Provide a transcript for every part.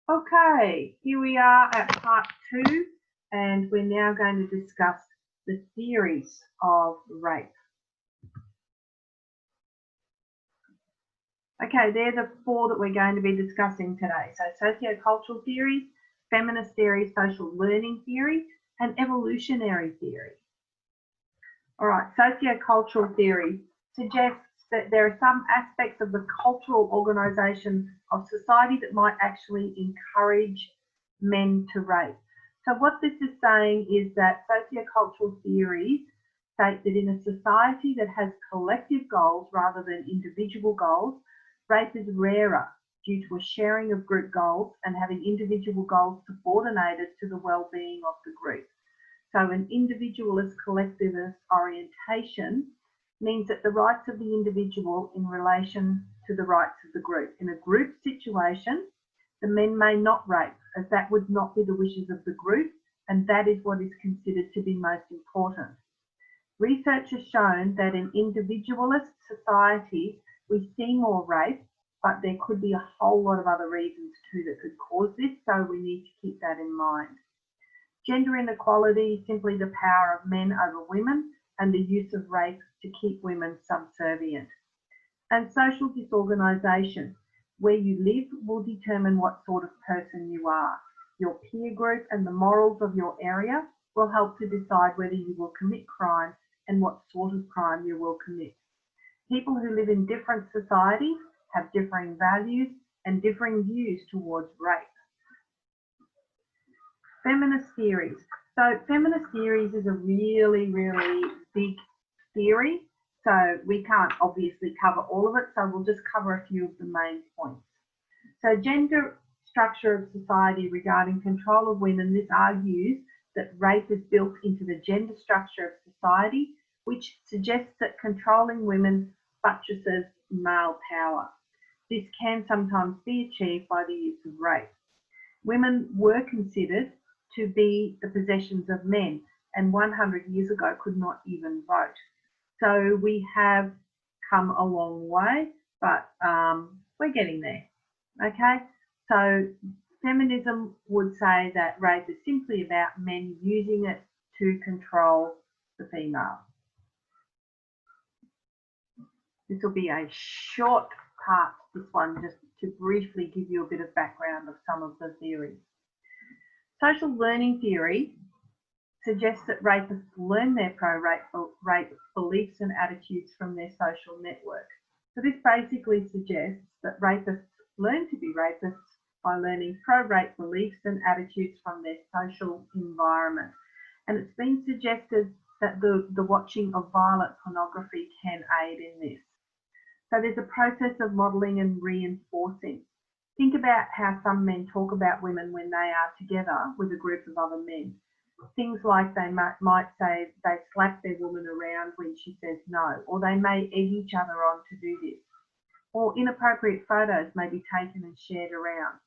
Okay, here we are at part 2, and we're now going to discuss the theories of rape. Okay, they're the 4 that we're going to be discussing today. So sociocultural theories, feminist theory, social learning theory, and evolutionary theory. All right, sociocultural theory suggests that there are some aspects of the cultural organisation of society that might actually encourage men to rape. So what this is saying is that sociocultural theories state that in a society that has collective goals rather than individual goals, rape is rarer due to a sharing of group goals and having individual goals subordinated to the well-being of the group. So an individualist collectivist orientation means that the rights of the individual in relation to the rights of the group. In a group situation, the men may not rape, as that would not be the wishes of the group, and that is what is considered to be most important. Research has shown that in individualist societies, we see more rape, but there could be a whole lot of other reasons too that could cause this, so we need to keep that in mind. Gender inequality is simply the power of men over women and the use of rape to keep women subservient. And social disorganisation, where you live will determine what sort of person you are. Your peer group and the morals of your area will help to decide whether you will commit crime and what sort of crime you will commit. People who live in different societies have differing values and differing views towards rape. Feminist theories. So feminist theories is a really, really big theory. So we can't obviously cover all of it. So we'll just cover a few of the main points. So gender structure of society regarding control of women, this argues that rape is built into the gender structure of society, which suggests that controlling women buttresses male power. This can sometimes be achieved by the use of rape. Women were considered to be the possessions of men, and 100 years ago could not even vote. So we have come a long way, but we're getting there. Okay, so feminism would say that rape is simply about men using it to control the female. This will be a short part, this one, just to briefly give you a bit of background of some of the theories. Social learning theory suggests that rapists learn their pro-rape beliefs and attitudes from their social network. So this basically suggests that rapists learn to be rapists by learning pro-rape beliefs and attitudes from their social environment. And it's been suggested that the watching of violent pornography can aid in this. So there's a process of modelling and reinforcing. Think about how some men talk about women when they are together with a group of other men. Things like they might say they slap their woman around when she says no, or they may egg each other on to do this. Or inappropriate photos may be taken and shared around.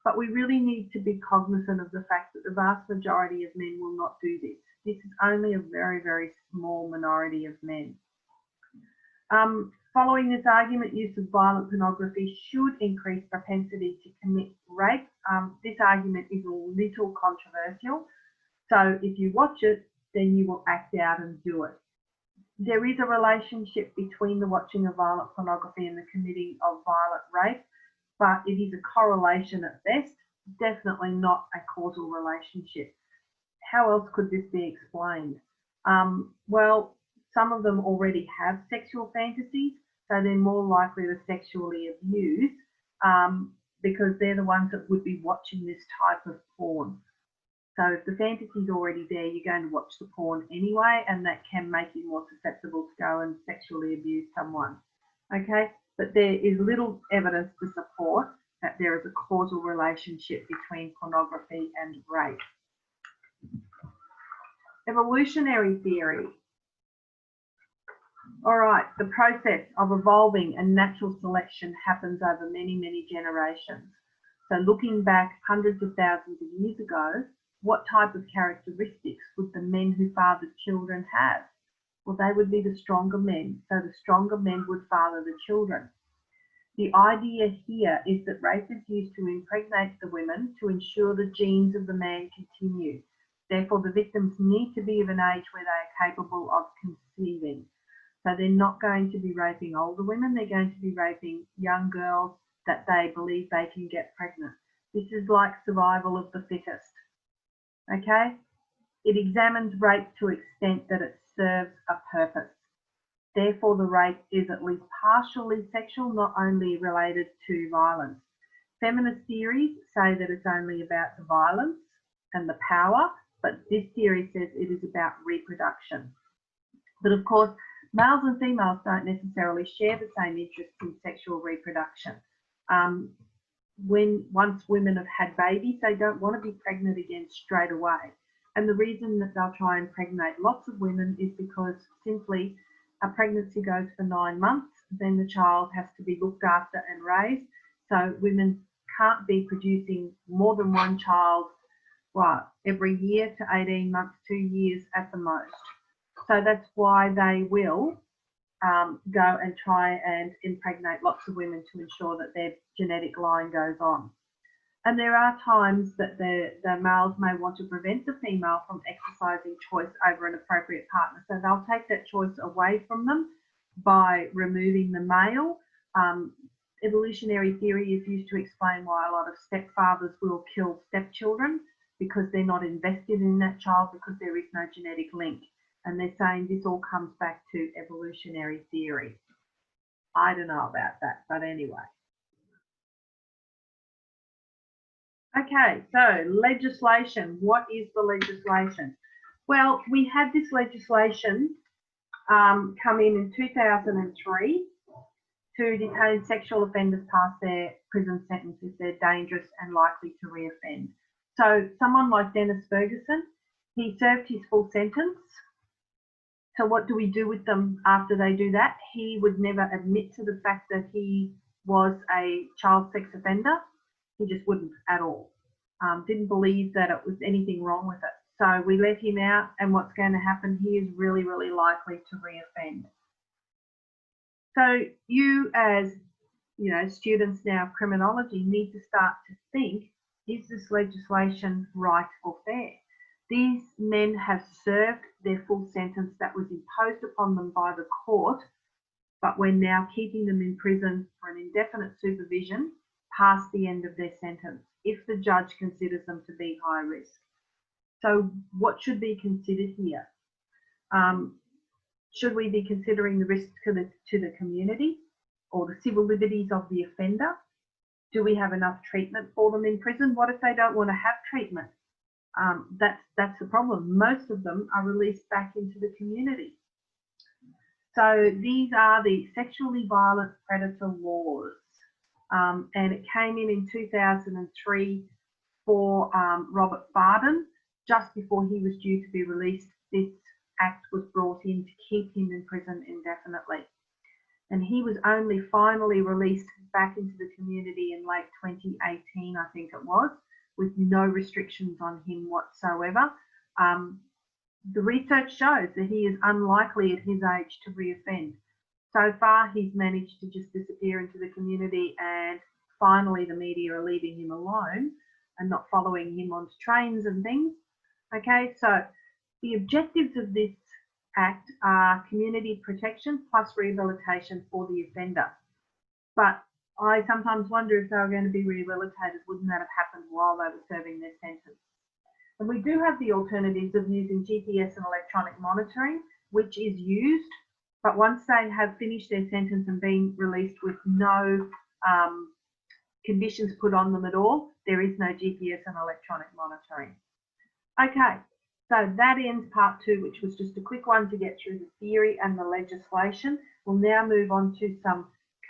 But we really need to be cognizant of the fact that the vast majority of men will not do this. This is only a very, very small minority of men. Following this argument, use of violent pornography should increase propensity to commit rape. This argument is a little controversial. So if you watch it, then you will act out and do it. There is a relationship between the watching of violent pornography and the committing of violent rape, but it is a correlation at best, definitely not a causal relationship. How else could this be explained? Well, some of them already have sexual fantasies, so they're more likely to sexually abuse because they're the ones that would be watching this type of porn. So if the fantasy's already there, you're going to watch the porn anyway, and that can make you more susceptible to go and sexually abuse someone. Okay, but there is little evidence to support that there is a causal relationship between pornography and rape. Evolutionary theory. All right, the process of evolving and natural selection happens over many, many generations. So looking back hundreds of thousands of years ago, what type of characteristics would the men who fathered children have? Well, they would be the stronger men. So the stronger men would father the children. The idea here is that rape is used to impregnate the women to ensure the genes of the man continue. Therefore, the victims need to be of an age where they are capable of conceiving. So they're not going to be raping older women, they're going to be raping young girls that they believe they can get pregnant. This is like survival of the fittest. Okay? It examines rape to the extent that it serves a purpose. Therefore, the rape is at least partially sexual, not only related to violence. Feminist theories say that it's only about the violence and the power, but this theory says it is about reproduction. But of course, males and females don't necessarily share the same interest in sexual reproduction. Once women have had babies, they don't want to be pregnant again straight away. And the reason that they'll try and impregnate lots of women is because simply a pregnancy goes for 9 months, then the child has to be looked after and raised. So women can't be producing more than one child, every year to 18 months, 2 years at the most. So that's why they will go and try and impregnate lots of women to ensure that their genetic line goes on. And there are times that the males may want to prevent the female from exercising choice over an appropriate partner. So they'll take that choice away from them by removing the male. Evolutionary theory is used to explain why a lot of stepfathers will kill stepchildren, because they're not invested in that child, because there is no genetic link. And they're saying this all comes back to evolutionary theory. I don't know about that, but anyway. Okay, so legislation. What is the legislation? Well, we had this legislation come in 2003 to detain sexual offenders past their prison sentence if they're dangerous and likely to reoffend. So someone like Dennis Ferguson, he served his full sentence. So what do we do with them after they do that? He would never admit to the fact that he was a child sex offender. He just wouldn't at all. Didn't believe that it was anything wrong with it. So we let him out, and what's going to happen, he is really, really likely to reoffend. So you as, students now of criminology need to start to think, is this legislation right or fair? These men have served their full sentence that was imposed upon them by the court, but we're now keeping them in prison for an indefinite supervision past the end of their sentence, if the judge considers them to be high risk. So what should be considered here? Should we be considering the risks to the community or the civil liberties of the offender? Do we have enough treatment for them in prison? What if they don't want to have treatment? That's the problem. Most of them are released back into the community. So these are the sexually violent predator laws. And it came in 2003 for Robert Farden, just before he was due to be released. This act was brought in to keep him in prison indefinitely. And he was only finally released back into the community in late 2018, I think it was, with no restrictions on him whatsoever. The research shows that he is unlikely at his age to reoffend. So far, he's managed to just disappear into the community, and finally the media are leaving him alone and not following him onto trains and things. Okay, so the objectives of this act are community protection plus rehabilitation for the offender. But I sometimes wonder if they were going to be rehabilitated, wouldn't that have happened while they were serving their sentence? And we do have the alternatives of using GPS and electronic monitoring, which is used, but once they have finished their sentence and been released with no conditions put on them at all, there is no GPS and electronic monitoring. Okay, so that ends part 2, which was just a quick one to get through the theory and the legislation. We'll now move on to some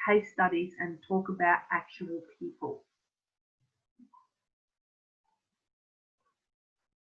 case studies and talk about actual people.